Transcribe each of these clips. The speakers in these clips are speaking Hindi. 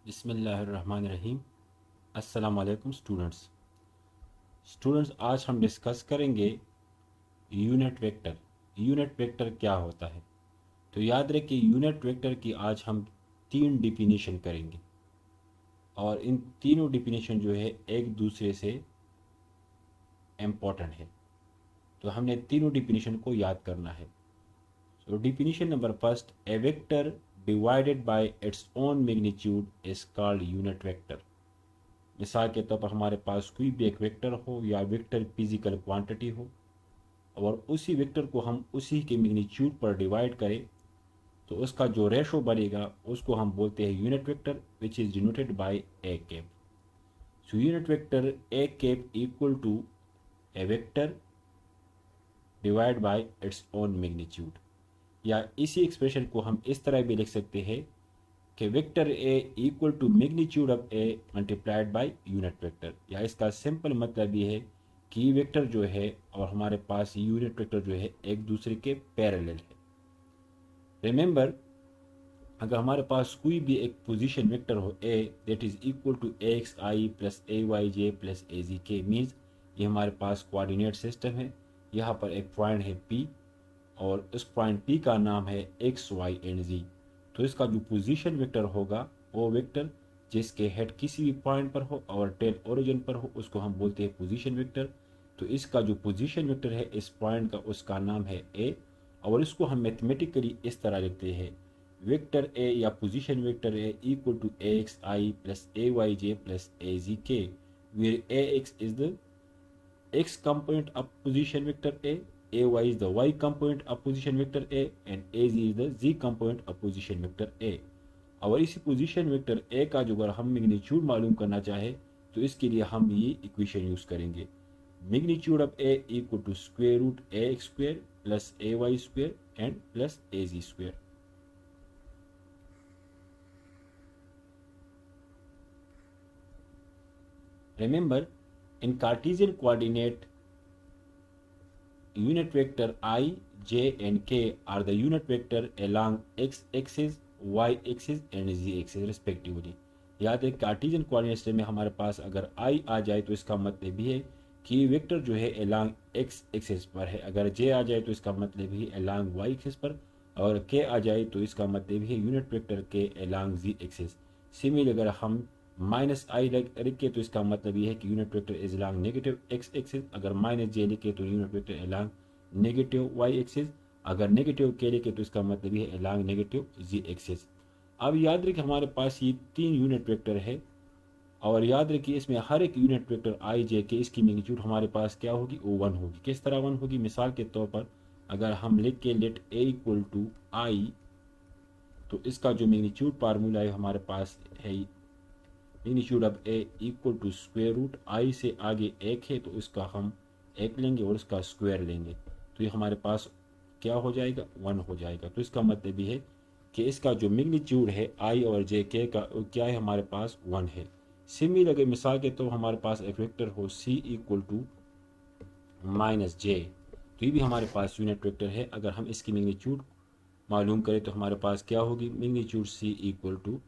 बिस्मिल्लाहिर्रहमानिर्रहीम। अस्सलाम वालेकुम स्टूडेंट्स, आज हम डिस्कस करेंगे यूनिट वेक्टर। यूनिट वेक्टर क्या होता है? तो याद रखिए, यूनिट वेक्टर की आज हम तीन डिफिनीशन करेंगे और इन तीनों डिफिनीशन जो है एक दूसरे से इम्पोर्टेंट है, तो हमने तीनों डिफिनीशन को याद करना है। So definition number first, a vector divided by its own magnitude is called unit vector. मिसाल के तौर पर हमारे पास कोई भी एक वेक्टर हो या वेक्टर फिजिकल क्वांटिटी हो और उसी वेक्टर को हम उसी के मैग्नीट्यूड पर डिवाइड करें, तो उसका जो रेशो बनेगा उसको हम बोलते हैं unit vector, which is denoted by A cap. So unit vector A cap equal to A vector divide by its own magnitude. या इसी एक्सप्रेशन को हम इस तरह भी लिख सकते हैं कि vector A equal to magnitude of A multiplied by unit vector. या इसका सिंपल मतलब ये है कि वेक्टर जो है और हमारे पास यूनिट वेक्टर जो है एक दूसरे के पैरेलल है। रिमेंबर, अगर हमारे पास कोई भी एक पोजीशन वेक्टर हो a that is equal to a x i plus A y j plus A z k, means ये हमारे पास कोऑर्डिनेट सिस्टम है। यहाँ पर एक पॉइंट है पी और उस पॉइंट पी का नाम है एक्स वाई एंड जी। तो इसका जो पोजीशन वेक्टर होगा वो वेक्टर जिसके हेड किसी भी पॉइंट पर हो और टेल ओरिजिन पर हो उसको हम बोलते हैं पोजीशन वेक्टर। तो इसका जो पोजीशन वेक्टर है इस पॉइंट का, उसका नाम है ए। और इसको हम मैथमेटिकली इस तरह लिखते हैं, वेक्टर ए या position vector A equal to a x i plus A y j plus A z k, where a x is the x component of position vector A, ay is the y component of position vector A, and az is the z component of position vector A। और इसी पोजीशन वेक्टर A का जो अगर हम मैग्नीट्यूड मालूम करना चाहे तो इसके लिए हम ये इक्वेशन यूज करेंगे, magnitude of A equal to square root A X square plus A Y square and plus A ji square. Remember, in Cartesian coordinate, unit vector I, j and k are the unit vector along x axis, y axis and z axis respectively। याद है, कार्टेशियन कोऑर्डिनेट्स में हमारे पास अगर i आ जाए तो इसका मतलब ये है कि वेक्टर जो है along x एक्सिस पर है, अगर j आ जाए तो इसका मतलब ही along y एक्सिस पर, और k आ जाए तो इसका मतलब ही यूनिट वेक्टर के along z एक्सिस। सिमिलर अगर हम माइनस आई लिखे तो इसका मतलब ये है कि unit vector is along negative X axis, अगर माइनस जे लिखे तो unit vector along negative Y axis, अगर नेगेटिव के लिखे तो इसका मतलब ये है अलॉन्ग नेगेटिव जी एक्सिस। अब याद रखिए हमारे पास ये तीन यूनिट वेक्टर है और याद रखिए इसमें हर एक यूनिट वेक्टर आई जे के इसकी मैग्नीट्यूड हमारे पास क्या होगी, वो वन होगी। किस तरह वन होगी? मिसाल के तौर पर अगर हम लिख के let A equal to I, तो इसका जो मैग्नीट्यूड फार्मूला है हमारे पास है magnitude of A equal to square root I से आगे एक है तो इसका हम एक लेंगे और इसका स्क्वायर लेंगे, तो ये हमारे पास क्या हो जाएगा, वन हो जाएगा। तो इसका मतलब ये है कि इसका जो मैग्नीट्यूड है आई और जे के का क्या है, हमारे पास वन है। सिमिलर अगर मिसाल के तो हमारे पास एक वेक्टर हो सी इक्वल टू माइनस जे, तो ये भी हमारे पास यूनिट वेक्टर है। अगर हम इसकी मैग्नीट्यूड मालूम करें तो हमारे पास क्या होगी, magnitude C equal to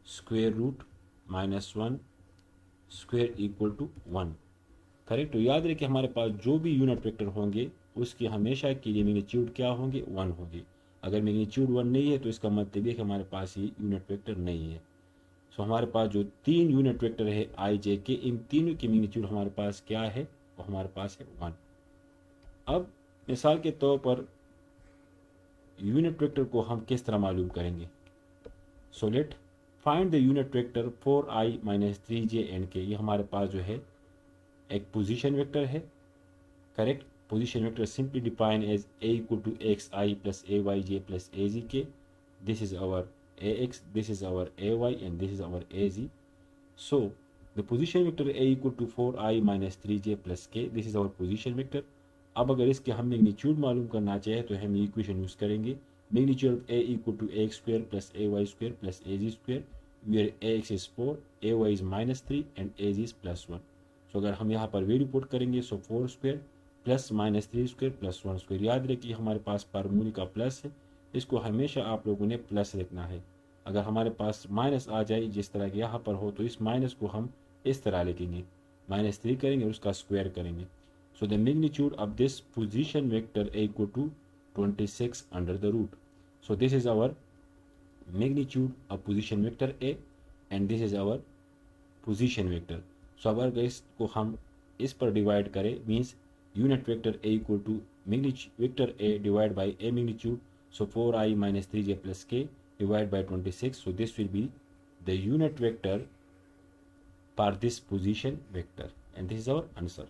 square root minus one square equal to one. Correct. तो याद रखिए हमारे पास जो भी यूनिट वेक्टर होंगे उसकी हमेशा के लिए मैग्नीट्यूड क्या होंगे, वन होगी। अगर मैग्नीट्यूड वन नहीं है तो इसका मतलब है कि हमारे पास ये यूनिट वेक्टर नहीं है। सो हमारे पास जो तीन यूनिट वेक्टर है आई जे के, इन तीनों की मैग्नीट्यूड हमारे पास क्या है, वो हमारे पास है वन। अब मिसाल के तौर पर यूनिट वेक्टर को हम किस तरह मालूम करेंगे? So let find the unit vector four i minus three j and k. ये हमारे पास जो है एक पोजीशन वेक्टर है। Correct. Position vector simply define as a equal to x i plus A y j plus A z k. This is our a x, this is our a y and this is our a z. So the position vector A equal to four i minus three J plus K, this is our position vector. अब अगर इसके हम मैग्नीट्यूड मालूम करना चाहे तो हम ये इक्वेशन यूज करेंगे, magnitude of A equal to a square plus A Y square plus A ji square, where a x is four, a y is minus three and a z is plus one. So अगर हम यहाँ पर वैल्यू पुट करेंगे, so four square plus minus three square plus one square. याद रखिए हमारे पास फार्मूले का प्लस है, इसको हमेशा आप लोगों ने प्लस लिखना है। अगर हमारे पास माइनस आ जाए जिस तरह के यहाँ पर हो, तो इस माइनस को हम इस तरह लिखेंगे, -3 करेंगे और उसका स्क्वायर करेंगे। So the magnitude of this position vector A equal to 26 under the root. So this is our magnitude of position vector A and this is our position vector. So अगर इसको हम इस पर डिवाइड करें means unit vector A equal to vector A divide by A magnitude, so 4i minus 3j plus k divided by 26, so this will be the unit vector for this position vector and this is our answer.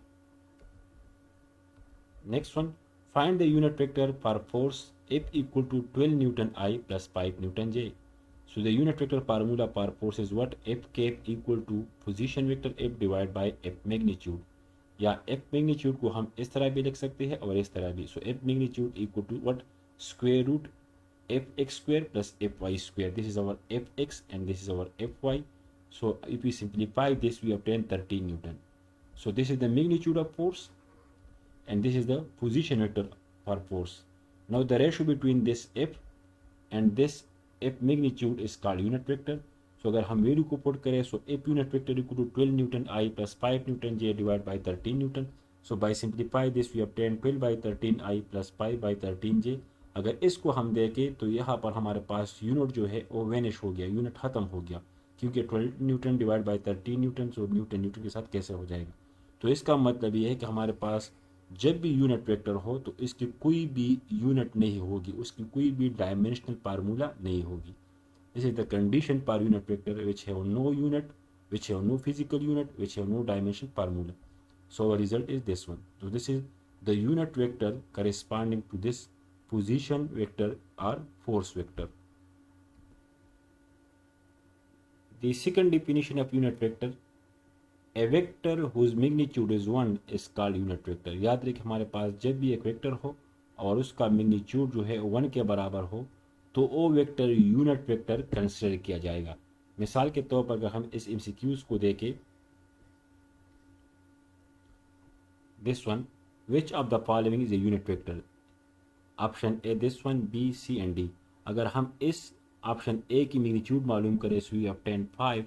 Next one, find the unit vector for force F equal to 12 Newton I plus 5 Newton J. So the unit vector formula for force is what? F cap equal to position vector F divided by F magnitude. या F magnitude को हम इस तरह भी लिख सकते हैं और इस तरह भी. So F magnitude equal to what? Square root fx square plus fy square. This is our fx and this is our fy. So if we simplify this, we obtain 13 Newton. So this is the magnitude of force and this is the position vector for force. Now the ratio between this f and this f magnitude is called unit vector. So अगर हम वैल्यू को पुट करें, so f unit vector equal to 12 Newton I plus 5 Newton J divided by 13 Newton. So by simplify this we obtain 12 by 13 I plus 5 by 13 J. अगर इसको हम देखें तो यहाँ पर हमारे पास यूनिट जो है वो वेनिश हो गया, यूनिट ख़त्म हो गया, क्योंकि 12 Newton divide by 13 Newton, so Newton Newton के साथ कैसे हो जाएगा। तो इसका मतलब ये है कि हमारे पास जब भी यूनिट वेक्टर हो तो इसकी कोई भी यूनिट नहीं होगी, उसकी कोई भी डायमेंशनल फार्मूला नहीं होगी। This is the condition for unit vector which have no unit, which have no physical unit, which have no dimension formula. So our result is this one. So this is the unit vector corresponding to this position vector or force vector. The second definition of unit vector, a vector whose magnitude is 1 is called unit vector. याद रखिए हमारे पास जब भी एक वेक्टर हो और उसका मैग्नीट्यूड जो है 1 के बराबर हो तो वो वेक्टर यूनिट वेक्टर कंसिडर किया जाएगा। मिसाल के तौर पर अगर हम इस MCQs को देखें, this one, which of the following is a unit vector? Option A this one, B, C and D. अगर हम इस ऑप्शन ए की मैग्नीट्यूड मालूम करें so we obtain 5.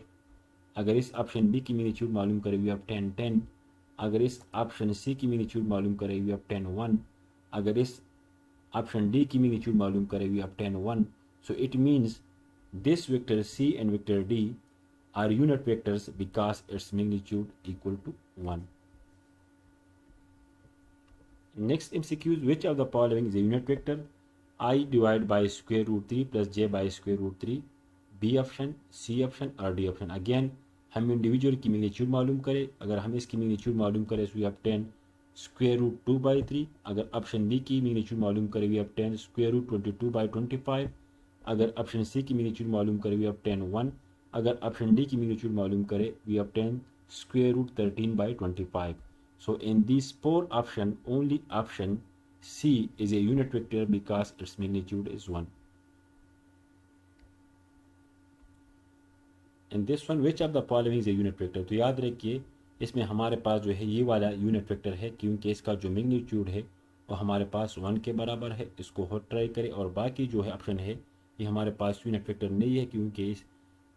अगर इस ऑप्शन बी की मैग्नीट्यूड मालूम करें we obtain 10. अगर इस ऑप्शन सी की मैग्नीट्यूड मालूम करें we obtain 1. अगर इस ऑप्शन डी की मैग्नीट्यूड मालूम करें we obtain 1. So it means this vector C and vector D are unit vectors because its magnitude equal to 1. Next MCQ, which of the following is a unit vector? I divided by square root 3 plus j by square root 3. B option, C option और D ऑप्शन. अगेन हम इंडिविजुअल की मैग्नीट्यूड मालूम करें, अगर हम इसकी मैग्नीट्यूड मालूम करें so we obtain square root 2 by 3. अगर ऑप्शन B की मैग्नीट्यूड मालूम करें we obtain square root 22 by 25. अगर ऑप्शन C की मैग्नीट्यूड मालूम करें we obtain 1. अगर ऑप्शन D की मैग्नीट्यूड मालूम करें we obtain square root 13 by 25. So in these 4 options, only option C is a unit vector because its magnitude is 1. In this one, which of the following is a unit vector? तो याद रखिए इसमें हमारे पास जो है ये वाला यूनिट वेक्टर है, क्योंकि इसका जो मैग्नीट्यूड है वो हमारे पास 1 के बराबर है। इसको और ट्राई करें, और बाकी जो है ऑप्शन है ये हमारे पास यूनिट वेक्टर नहीं है, क्योंकि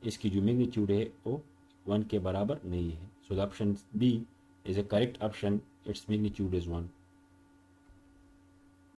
इसकी जो मैग्नीट्यूड है वो 1 के बराबर नहीं है। So the option B is a correct option, its magnitude is 1.